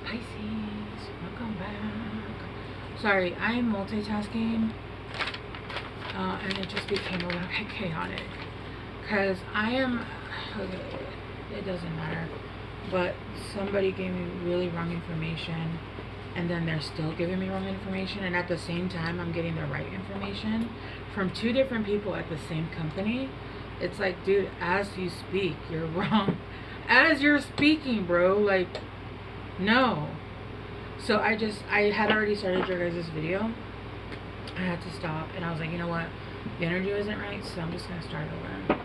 Pisces, welcome back. Sorry, I'm multitasking, and it just became a little bit chaotic because I am. It doesn't matter, but somebody gave me really wrong information, and then they're still giving me wrong information, and at the same time, I'm getting the right information from two different people at the same company. It's like, dude, as you speak, you're wrong. As you're speaking, bro, like. No. So I had already started your guys' video. I had to stop and I was like, you know what? The energy isn't right, so I'm just gonna start over.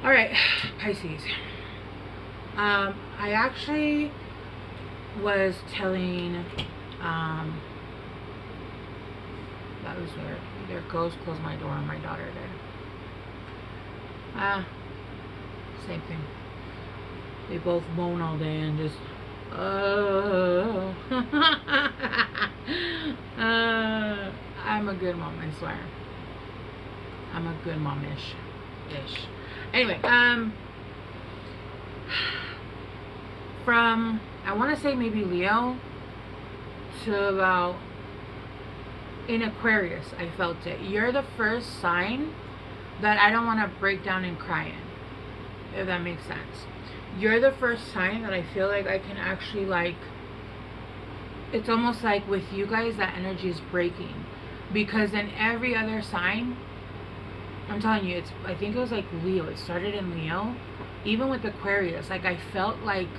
Alright, Pisces. I actually was telling that was weird. There goes close my door on my daughter there. Same thing. They both moan all day and just I'm a good mom, I swear. I'm a good mom-ish. Anyway, from, I want to say maybe Leo to about, in Aquarius, I felt it. You're the first sign that I don't want to break down and cry in, if that makes sense. You're the first sign that I feel like I can actually, like, it's almost like with you guys that energy is breaking, because in every other sign, I'm telling you, I think it was like Leo, it started in Leo, even with Aquarius, like I felt like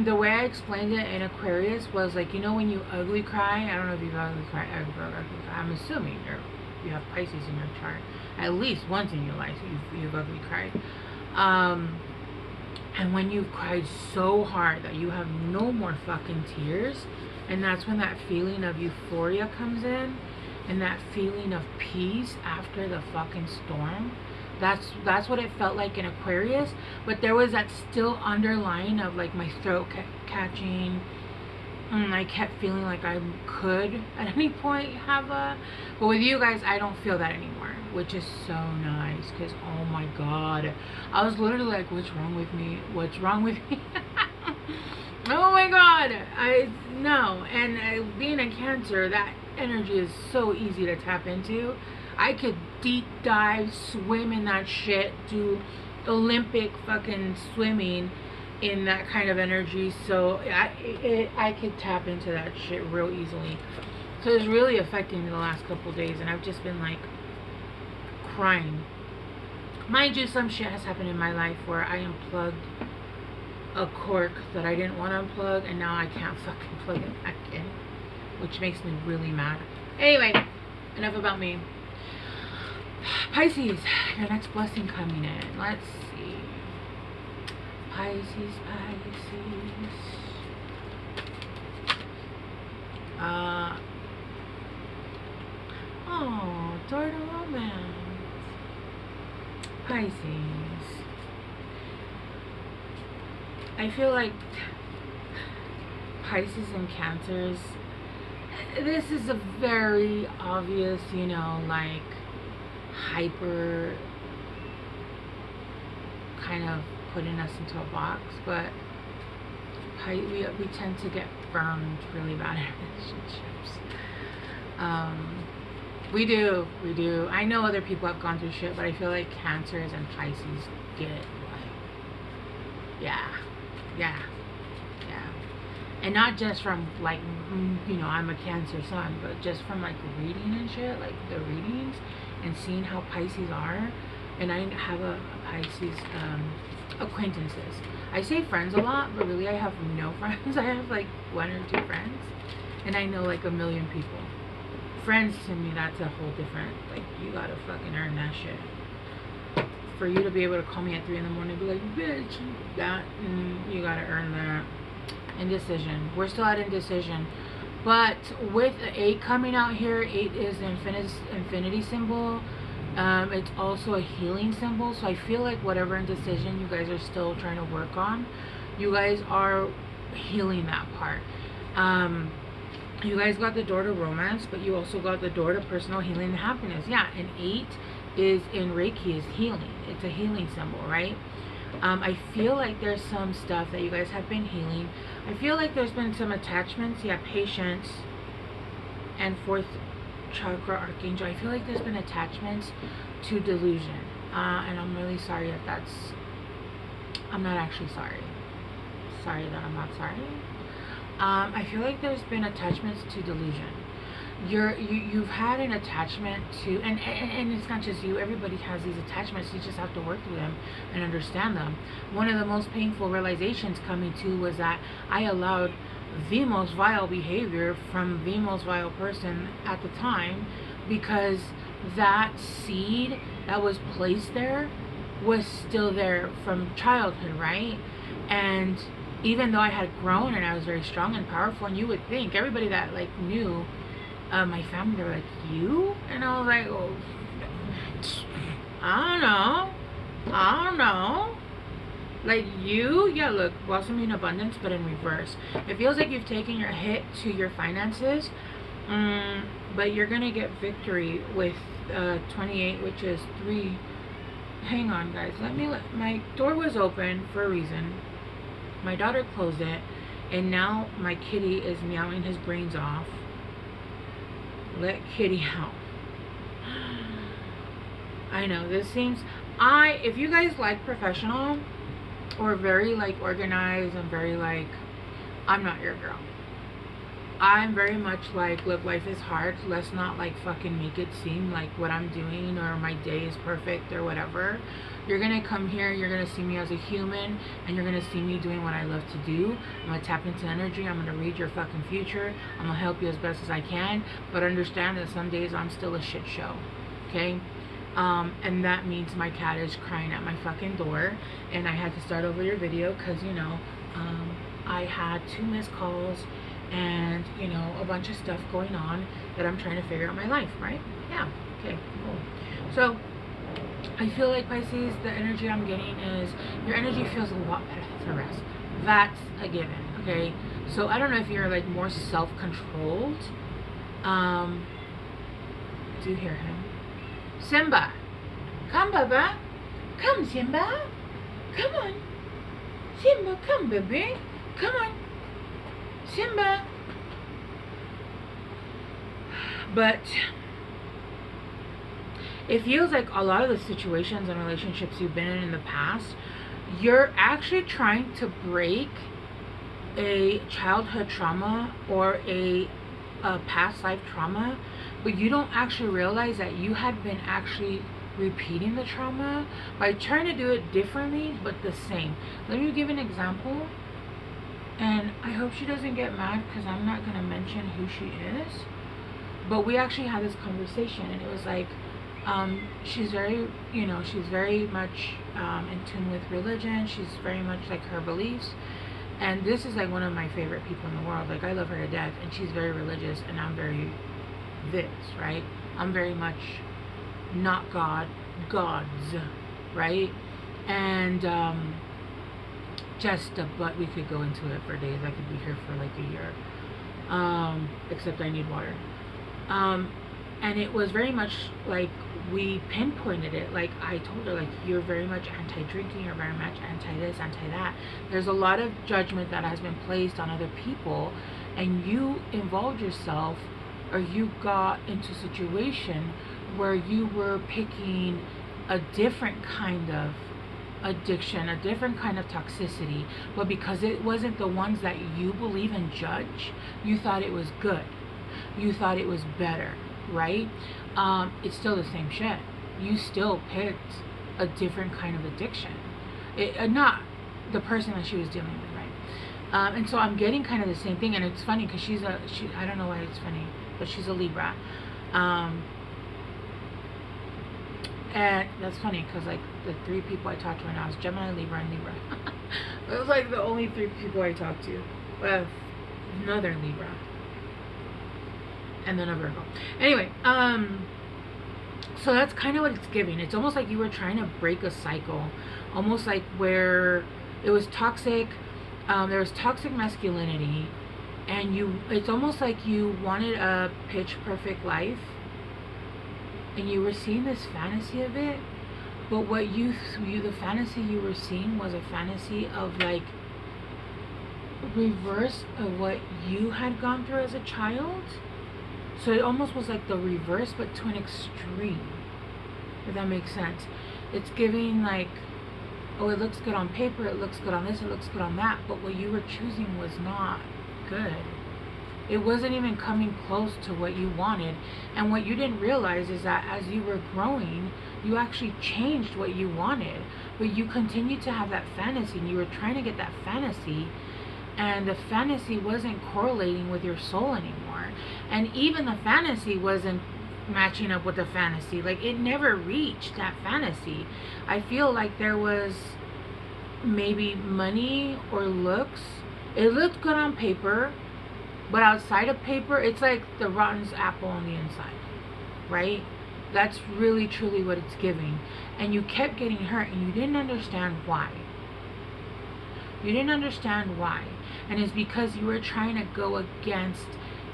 the way I explained it in Aquarius was like, you know, when you ugly cry, I don't know if you've ugly cried ever, I'm assuming you have Pisces in your chart, at least once in your life you've ugly cried. And when you've cried so hard that you have no more fucking tears, and that's when that feeling of euphoria comes in, and that feeling of peace after the fucking storm, that's what it felt like in Aquarius. But there was that still underlying of like my throat catching, and I kept feeling like I could at any point have but with you guys, I don't feel that anymore, which is so nice, because oh my god, I was literally like, what's wrong with me? Oh my god, I know. And being a Cancer, that energy is so easy to tap into. I could deep dive, swim in that shit, do Olympic fucking swimming in that kind of energy, so I could tap into that shit real easily. So it's really affecting me the last couple days, and I've just been like crying. Mind you, some shit has happened in my life where I unplugged a cork that I didn't want to unplug, and now I can't fucking plug it back in, which makes me really mad. Anyway, enough about me. Pisces, your next blessing coming in. Let's see. Pisces. Oh, door to romance. Pisces. I feel like Pisces and Cancers, this is a very obvious, you know, like hyper kind of putting us into a box, but we tend to get burned really bad in relationships. We do. I know other people have gone through shit, but I feel like Cancers and Pisces get like, yeah. And not just from like, you know, I'm a Cancer sun, but just from like reading and shit, like the readings and seeing how Pisces are. And I have a Pisces acquaintances. I say friends a lot, but really I have no friends. I have like 1 or 2 friends, and I know like a million people. Friends to me, that's a whole different, like, you gotta fucking earn that shit. For you to be able to call me at 3 in the morning and be like, bitch, that, you gotta earn that. Indecision. We're still at indecision. But with 8 coming out here, 8 is the infinity symbol. It's also a healing symbol. So I feel like whatever indecision you guys are still trying to work on, you guys are healing that part. You guys got the door to romance, but you also got the door to personal healing and happiness. Yeah, and 8 is in Reiki is healing. It's a healing symbol, right? I feel like there's some stuff that you guys have been healing. I feel like there's been some attachments. Yeah, patience and fourth chakra archangel. I feel like there's been attachments to delusion. And I'm really sorry if that's... I'm not actually sorry. Sorry that I'm not sorry. I feel like there's been attachments to delusion. You've had an attachment to, and it's not just you, everybody has these attachments. You just have to work through them and understand them. One of the most painful realizations coming to was that I allowed the most vile behavior from the most vile person at the time, because that seed that was placed there was still there from childhood, right? And even though I had grown and I was very strong and powerful, and you would think everybody that like knew my family, they were like, you? And I was like, oh, I don't know. Like, you? Yeah, look, blossoming in abundance, but in reverse. It feels like you've taken your hit to your finances, but you're going to get victory with 28, which is 3. Hang on, guys. My door was open for a reason. My daughter closed it, and now my kitty is meowing his brains off. Let kitty out. I know, this seems... if you guys like professional or very like organized and very like... I'm not your girl. I'm very much like, look, life is hard. Let's not like fucking make it seem like what I'm doing or my day is perfect or whatever. You're gonna come here, you're gonna see me as a human, and you're gonna see me doing what I love to do. I'm gonna tap into energy, I'm gonna read your fucking future, I'm gonna help you as best as I can, but understand that some days I'm still a shit show, okay? And that means my cat is crying at my fucking door, and I had to start over your video because, you know, I had 2 missed calls, and, you know, a bunch of stuff going on that I'm trying to figure out my life, right? Yeah, okay, cool. So, I feel like, Pisces, the energy I'm getting is your energy feels a lot better than the rest. That's a given, okay? So I don't know if you're like more self-controlled. Do you hear him? Simba! Come, Baba! Come, Simba! Come on! Simba, come, baby! Come on! Simba! But it feels like a lot of the situations and relationships you've been in the past, you're actually trying to break a childhood trauma or a past life trauma, but you don't actually realize that you had been actually repeating the trauma by trying to do it differently but the same. Let me give an example, and I hope she doesn't get mad because I'm not going to mention who she is, but we actually had this conversation, and it was like, she's very, you know, she's very much in tune with religion. She's very much like her beliefs, and this is like one of my favorite people in the world. Like, I love her to death, and she's very religious, and I'm very this, right? I'm very much not God, gods, right? And but we could go into it for days. I could be here for like a year, except I need water. And it was very much like we pinpointed it. Like, I told her, like, you're very much anti-drinking, you're very much anti-this, anti-that. There's a lot of judgment that has been placed on other people, and you involved yourself, or you got into a situation where you were picking a different kind of addiction, a different kind of toxicity, but because it wasn't the ones that you believe and judge, you thought it was good, you thought it was better, right? It's still the same shit. You still picked a different kind of addiction, not the person that she was dealing with, right? And so I'm getting kind of the same thing, and it's funny because she I don't know why it's funny, but she's a Libra. And that's funny because like the 3 people I talked to right now is Gemini, Libra, and Libra. It was like the only 3 people I talked to. Well, another Libra. And then a Virgo. Anyway, so that's kind of what it's giving. It's almost like you were trying to break a cycle. Almost like where it was toxic, there was toxic masculinity, and it's almost like you wanted a pitch perfect life, and you were seeing this fantasy of it, But what the fantasy you were seeing was a fantasy of like reverse of what you had gone through as a child. So it almost was like the reverse, but to an extreme, if that makes sense. It's giving like, oh, it looks good on paper, it looks good on this, it looks good on that, but what you were choosing was not good. It wasn't even coming close to what you wanted. And what you didn't realize is that as you were growing, you actually changed what you wanted. But you continued to have that fantasy, and you were trying to get that fantasy, and the fantasy wasn't correlating with your soul anymore. And even the fantasy wasn't matching up with the fantasy. Like, it never reached that fantasy. I feel like there was maybe money or looks. It looked good on paper, but outside of paper, it's like the rotten apple on the inside, right? That's really truly what it's giving. And you kept getting hurt, and you didn't understand why. You didn't understand why. And it's because you were trying to go against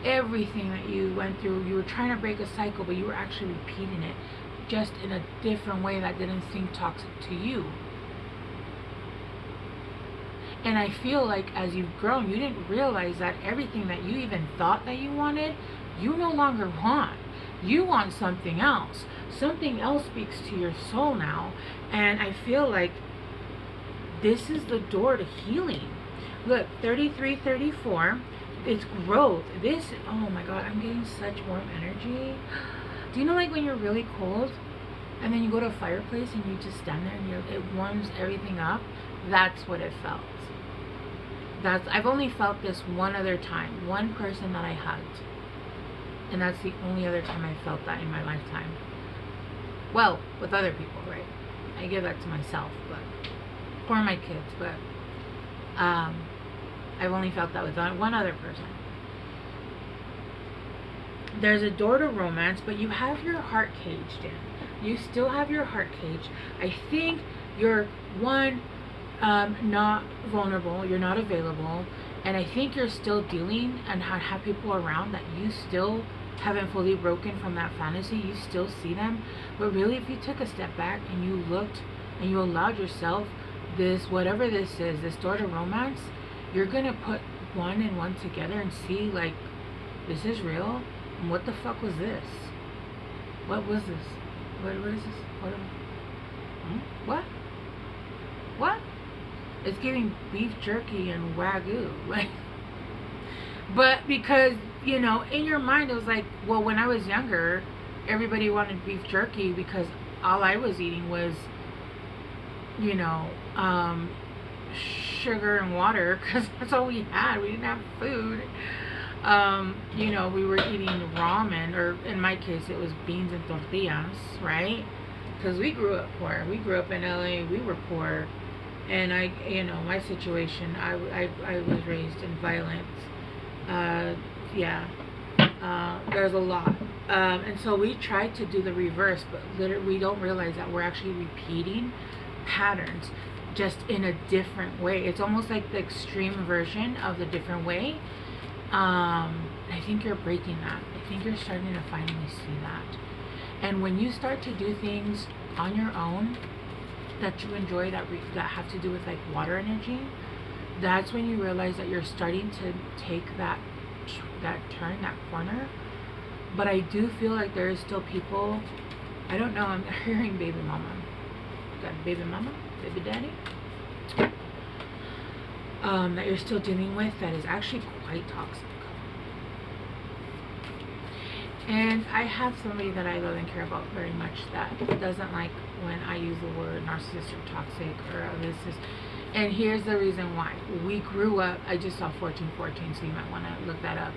everything that you went through. You were trying to break a cycle, but you were actually repeating it, just in a different way that didn't seem toxic to you. And I feel like as you've grown, you didn't realize that everything that you even thought that you wanted, you no longer want. You want something else. Something else speaks to your soul now. And I feel like this is the door to healing. Look, 33, 34, it's growth. This, oh my God, I'm getting such warm energy. Do you know, like when you're really cold and then you go to a fireplace and you just stand there and it warms everything up? That's what it felt. I've only felt this one other time, one person that I hugged, and that's the only other time I felt that in my lifetime. Well, with other people, right? I give that to myself, but for my kids, but I've only felt that with one other person. There's a door to romance, but you have your heart caged in. You still have your heart caged. I think you're not vulnerable, you're not available, and I think you're still dealing and have people around that you still haven't fully broken from that fantasy. You still see them, but really if you took a step back and you looked and you allowed yourself this, whatever this is, this door to romance, you're gonna put one and one together and see, like, this is real. And what the fuck was this? What was this? What is this? What? What? It's giving beef jerky and wagyu, like. But because, you know, in your mind it was like, well, when I was younger, everybody wanted beef jerky because all I was eating was, you know, sugar and water, because that's all we had. We didn't have food. You know, we were eating ramen, or in my case it was beans and tortillas, right? Because we grew up poor. We grew up in LA. We were poor. And I, you know, my situation, I was raised in violence. There's a lot. And so we tried to do the reverse, but literally we don't realize that we're actually repeating patterns, just in a different way. It's almost like the extreme version of the different way. I think you're breaking that. I think you're starting to finally see that. And when you start to do things on your own that you enjoy, that have to do with like water energy, that's when you realize that you're starting to take that turn, that corner. But I do feel like there is still people, I don't know, I'm hearing baby mama. Got baby mama, baby daddy, that you're still dealing with, that is actually quite toxic. And I have somebody that I love and care about very much that doesn't like when I use the word narcissistic, toxic, or this is. And here's the reason why. We grew up, I just saw 1414, so you might want to look that up.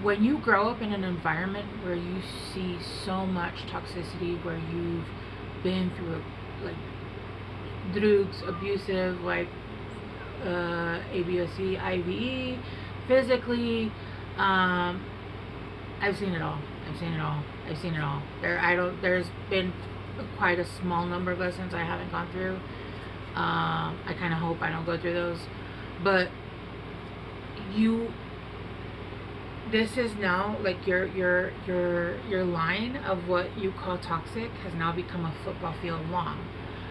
When you grow up in an environment where you see so much toxicity, where you've been through like drugs, abusive, like ABOC, IVE, physically, I've seen it all. There's been quite a small number of lessons I haven't gone through. I kind of hope I don't go through those. But this is now like your line of what you call toxic has now become a football field long.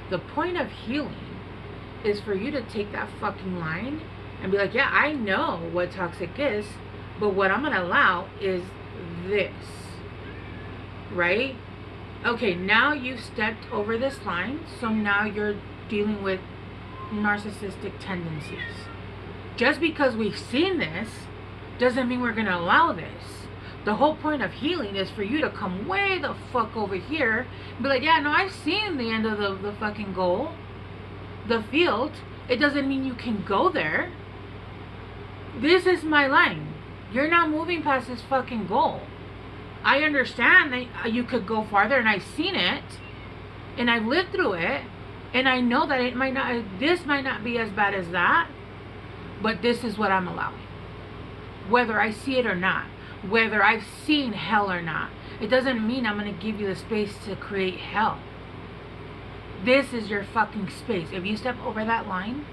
The point of healing is for you to take that fucking line and be like, yeah, I know what toxic is, but what I'm gonna allow is this, right? Okay, now you've stepped over this line, so now you're dealing with narcissistic tendencies. Just because we've seen this doesn't mean we're gonna allow this. The whole point of healing is for you to come way the fuck over here and be like, yeah, no, I've seen the end of the fucking goal, the field. It doesn't mean you can go there. This is my line. You're not moving past this fucking goal. I understand that you could go farther, and I've seen it, and I've lived through it, and I know that this might not be as bad as that, but this is what I'm allowing. Whether I see it or not, whether I've seen hell or not, it doesn't mean I'm going to give you the space to create hell. This is your fucking space. If you step over that line,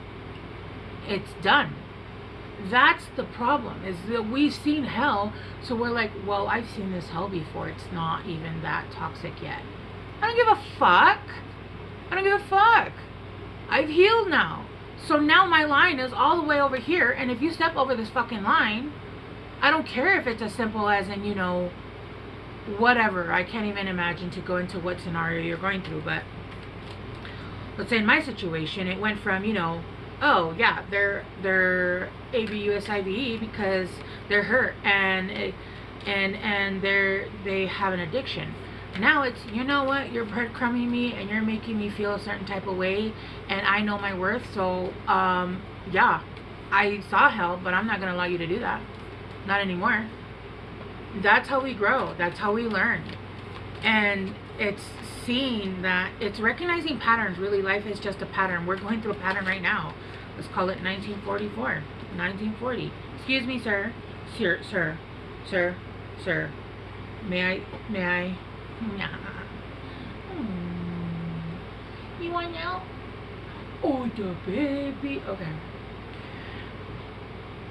it's done. That's the problem, is that we've seen hell, so we're like, well, I've seen this hell before. It's not even that toxic yet. I don't give a fuck. I don't give a fuck. I've healed now. So now my line is all the way over here, and if you step over this fucking line, I don't care if it's as simple as in, whatever. I can't even imagine to go into what scenario you're going through, but let's say in my situation, it went from, oh yeah, they're ABUSIVE because they're hurt and they have an addiction. Now it's, you know what, you're breadcrumbing me and you're making me feel a certain type of way, and I know my worth, so yeah, I saw hell, but I'm not gonna allow you to do that. Not anymore. That's how we grow. That's how we learn. And it's seeing that, it's recognizing patterns. Really, life is just a pattern. We're going through a pattern right now. Let's call it 1944, 1940. Excuse me, sir. Sir. May I? You want out? Oh, the baby. Okay.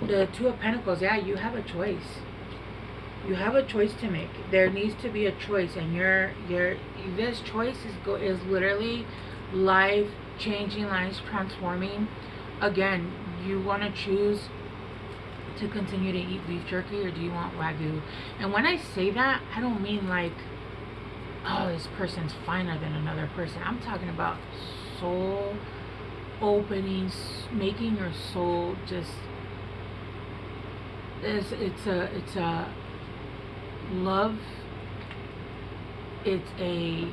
The Two of Pentacles. Yeah, you have a choice. You have a choice to make. There needs to be a choice, and this choice is literally life changing, life transforming. Again, you want to choose to continue to eat beef jerky, or do you want Wagyu? And when I say that, I don't mean like, oh, this person's finer than another person. I'm talking about soul opening, making your soul just, it's a love. It's a,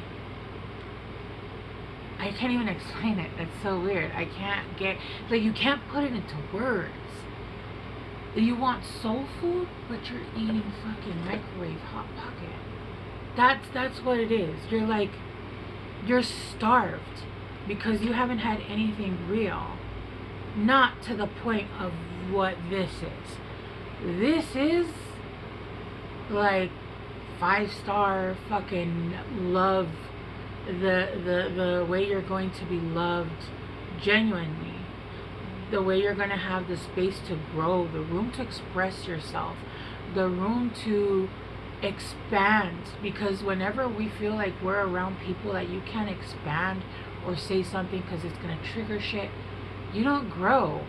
I can't even explain it. It's so weird. I can't get, like, you can't put it into words. You want soul food, but you're eating fucking microwave Hot Pocket. That's what it is. You're like, you're starved because you haven't had anything real. Not to the point of what this is. This is like 5-star fucking love. The way you're going to be loved genuinely, the way you're going to have the space to grow, the room to express yourself, the room to expand. Because whenever we feel like we're around people that you can't expand or say something because it's going to trigger shit, you don't grow.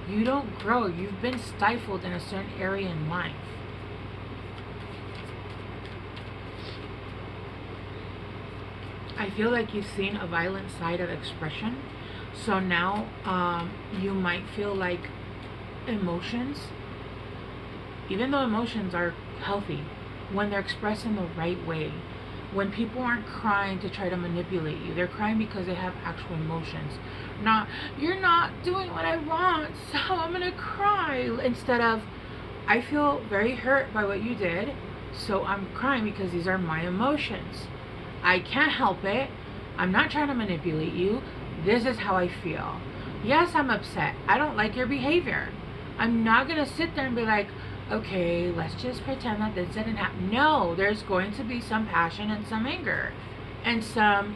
You've been stifled in a certain area in life. I feel like you've seen a violent side of expression. So now you might feel like emotions, even though emotions are healthy, when they're expressed in the right way, when people aren't crying to try to manipulate you, they're crying because they have actual emotions. Not, you're not doing what I want, so I'm gonna cry. Instead of, I feel very hurt by what you did, so I'm crying because these are my emotions. I can't help it. I'm not trying to manipulate you. This is how I feel. Yes, I'm upset. I don't like your behavior. I'm not going to sit there and be like, okay, let's just pretend that this didn't happen. No, there's going to be some passion and some anger. And some,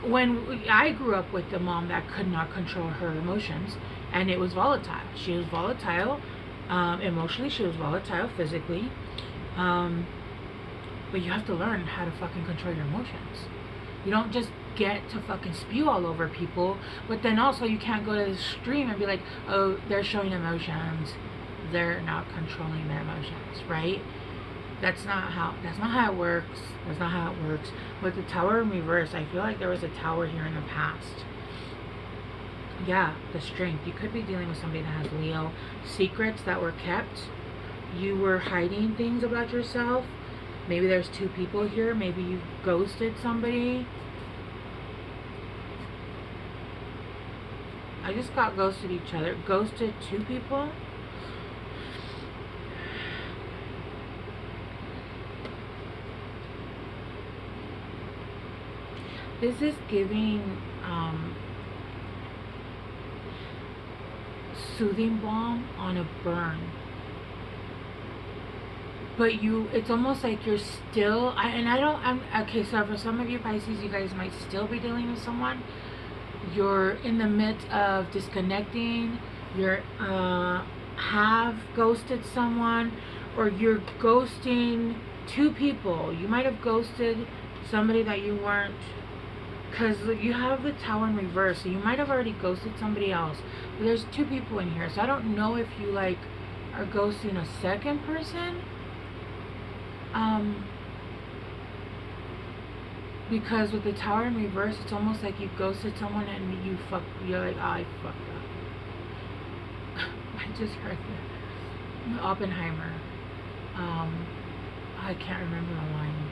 when I grew up with a mom that could not control her emotions, and it was volatile. She was volatile. Emotionally, she was volatile. Physically, but you have to learn how to fucking control your emotions. You don't just get to fucking spew all over people, but then also you can't go to the extreme and be like, oh, they're showing emotions, they're not controlling their emotions, right? That's not how it works. That's not how it works. With the Tower in reverse, I feel like there was a Tower here in the past. Yeah, the Strength. You could be dealing with somebody that has Leo. Secrets that were kept. You were hiding things about yourself. Maybe there's two people here. Maybe you ghosted somebody. I just got ghosted each other. Ghosted two people. This is giving soothing balm on a burn. But it's almost like you're still, okay, so for some of you Pisces, you guys might still be dealing with someone. You're in the midst of disconnecting, you're, have ghosted someone, or you're ghosting two people. You might have ghosted somebody that you weren't, because you have the Tower in reverse, so you might have already ghosted somebody else. But there's two people in here, so I don't know if you, like, are ghosting a second person. Because with the Tower in reverse, it's almost like you ghosted someone and you're like, oh, I fucked up. I just heard that. Oppenheimer. I can't remember the line.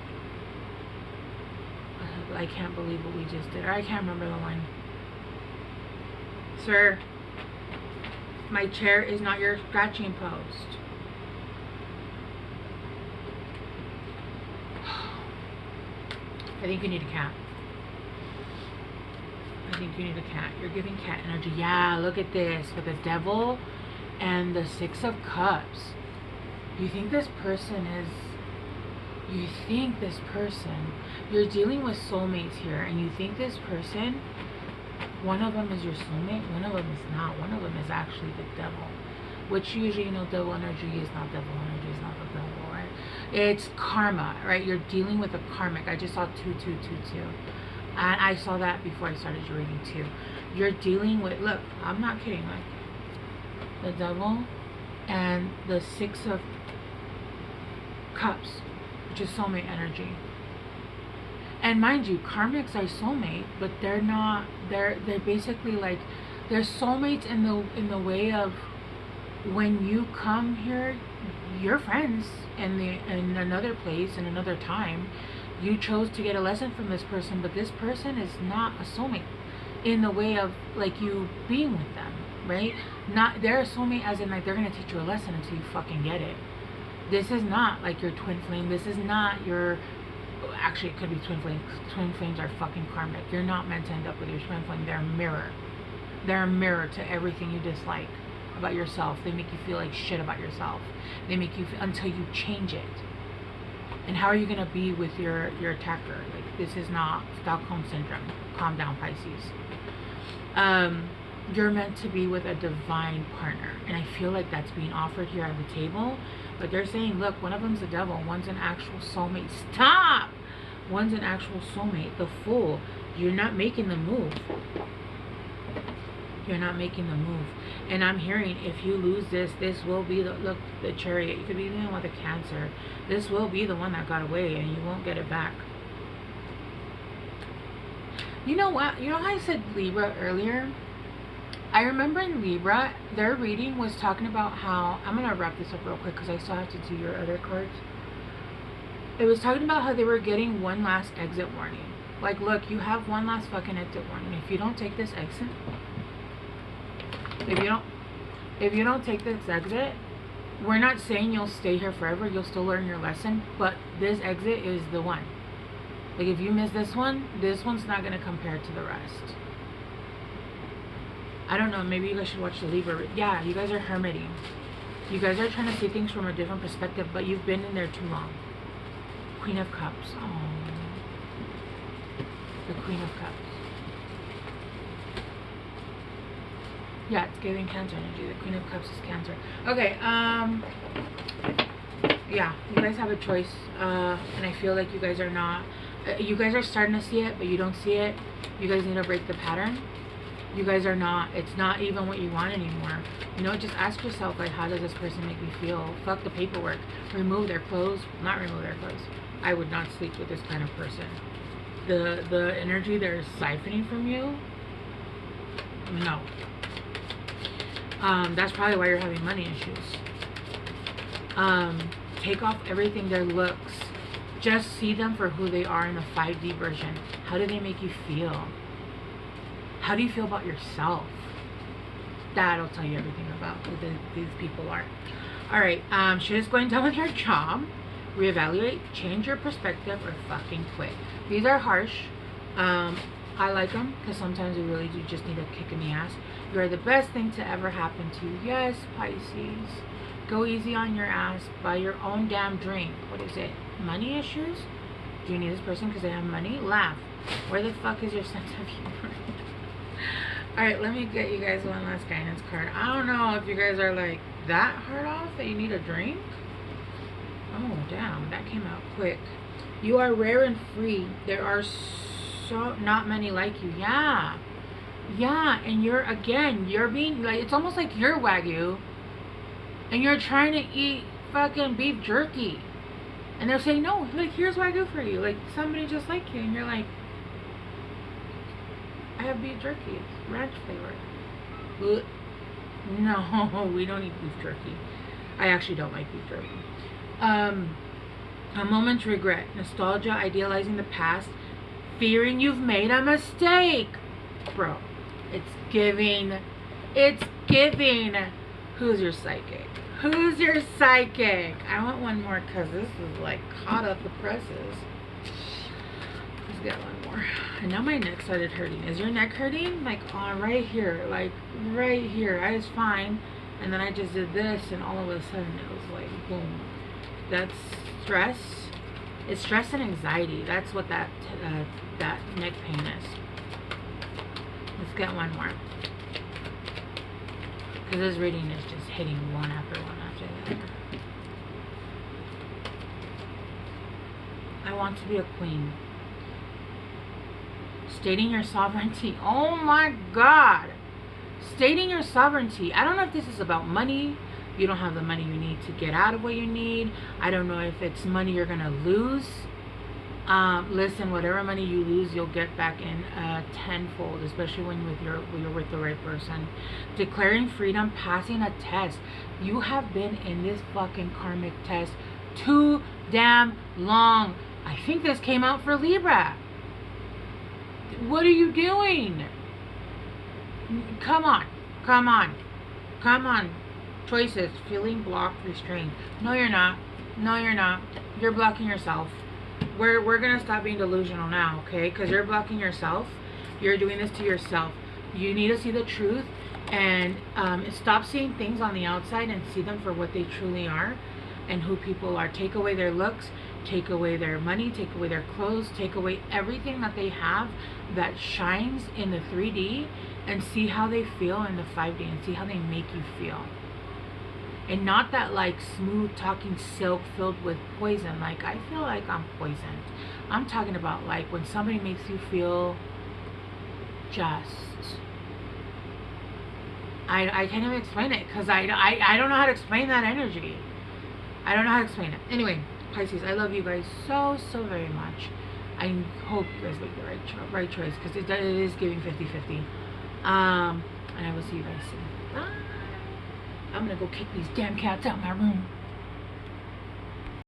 I can't believe what we just did. Or I can't remember the line. Sir, my chair is not your scratching post. I think you need a cat. I think you need a cat. You're giving cat energy. Yeah, look at this. With the Devil and the Six of Cups. You think this person, you're dealing with soulmates here, and you think this person, one of them is your soulmate, one of them is not. One of them is actually the Devil. Which usually, devil energy is not devil energy, is not the devil, right? It's karma, right? You're dealing with a karmic. I just saw 2222. And I saw that before I started your reading too. You're dealing with, look, I'm not kidding, like, the Devil and the Six of Cups, which is soulmate energy. And mind you, karmics are soulmate, but they're not, they're basically like, they're soulmates in the way of, when you come here, you're friends in another place, in another time. You chose to get a lesson from this person, but this person is not a soulmate in the way of, like, you being with them, right? Not, they're a soulmate as in, like, they're gonna teach you a lesson until you fucking get it. This is not like your twin flame. This is not your, actually it could be twin flames. Twin flames are fucking karmic. You're not meant to end up with your twin flame. They're a mirror. They're a mirror to everything you dislike about yourself. They make you feel like shit about yourself. They make you feel, until you change it. And how are you going to be with your attacker? Like, this is not Stockholm Syndrome. Calm down, Pisces. You're meant to be with a divine partner. And I feel like that's being offered here at the table. But they're saying, look, one of them's the Devil. One's an actual soulmate. Stop! One's an actual soulmate. The Fool. You're not making the move. You're not making the move. And I'm hearing, if you lose this, this will be the, look, the Chariot. You could be dealing with a Cancer. This will be the one that got away, and you won't get it back. You know what? You know how I said Libra earlier? I remember in Libra, their reading was talking about how, I'm going to wrap this up real quick because I still have to do your other cards. It was talking about how they were getting one last exit warning. Like, look, you have one last fucking exit warning. If you don't take this exit, if you don't take this exit, we're not saying you'll stay here forever. You'll still learn your lesson, but this exit is the one. Like, if you miss this one's not going to compare to the rest. I don't know, maybe you guys should watch the Libra. Yeah, you guys are hermiting. You guys are trying to see things from a different perspective, but you've been in there too long. Queen of Cups. Oh, the Queen of Cups. Yeah, it's giving Cancer energy. The Queen of Cups is Cancer. Okay, yeah, you guys have a choice, and I feel like you guys are not, you guys are starting to see it, but you don't see it. You guys need to break the pattern. You guys are not, it's not even what you want anymore. You know, just ask yourself, like, how does this person make me feel? Fuck the paperwork. Remove their clothes. Not remove their clothes. I would not sleep with this kind of person. The energy they're siphoning from you, no. That's probably why you're having money issues. Take off everything, their looks. Just see them for who they are in the 5D version. How do they make you feel? How do you feel about yourself? That'll tell you everything about who these people are. Alright, shit is going down with your job. Reevaluate, change your perspective, or fucking quit. These are harsh. I like them because sometimes we really do just need a kick in the ass. You are the best thing to ever happen to you. Yes, Pisces. Go easy on your ass. Buy your own damn drink. What is it? Money issues? Do you need this person because they have money? Laugh. Where the fuck is your sense of humor? Alright, let me get you guys one last guidance card. I don't know if you guys are like that hard off that you need a drink. Oh, damn. That came out quick. You are rare and free. There are so not many like you. Yeah. Yeah, and you're being like, it's almost like you're Wagyu and you're trying to eat fucking beef jerky. And they're saying, no, like, here's Wagyu for you. Like, somebody just like you. And you're like, I have beef jerky. It's ranch flavored. No, we don't eat beef jerky. I actually don't like beef jerky. A moment's regret. Nostalgia, idealizing the past. Fearing you've made a mistake. Bro, it's giving. Who's your psychic? Who's your psychic? I want one more because this is like hot off the presses. Let's get one more. And now my neck started hurting. Is your neck hurting? Like, right here. Like, right here. I was fine. And then I just did this and all of a sudden it was like, boom. That's stress. It's stress and anxiety. That's what that neck pain is. Let's get one more. Because this reading is just hitting one after one after the other. I want to be a queen. Stating your sovereignty. Oh my God. Stating your sovereignty. I don't know if this is about money. You don't have the money you need to get out of what you need. I don't know if it's money you're going to lose. Listen, whatever money you lose, you'll get back in tenfold, especially when you're with the right person. Declaring freedom, passing a test. You have been in this fucking karmic test too damn long. I think this came out for Libra. What are you doing? Come on. Come on. Come on. Choices. Feeling blocked, restrained. No, you're not. No, you're not. You're blocking yourself. We're gonna stop being delusional now, okay? Because you're blocking yourself. You're doing this to yourself. You need to see the truth and stop seeing things on the outside and see them for what they truly are and who people are. Take away their looks, take away their money, take away their clothes, take away everything that they have that shines in the 3D and see how they feel in the 5D and see how they make you feel. And not that like smooth talking silk filled with poison. Like, I feel like I'm poisoned. I'm talking about like when somebody makes you feel just, I can't even explain it because I don't know how to explain that energy. I don't know how to explain it. Anyway, Pisces, I love you guys so very much. I hope you guys make the right choice because it is giving 50-50. And I will see you guys soon. Bye. I'm gonna go kick these damn cats out of my room.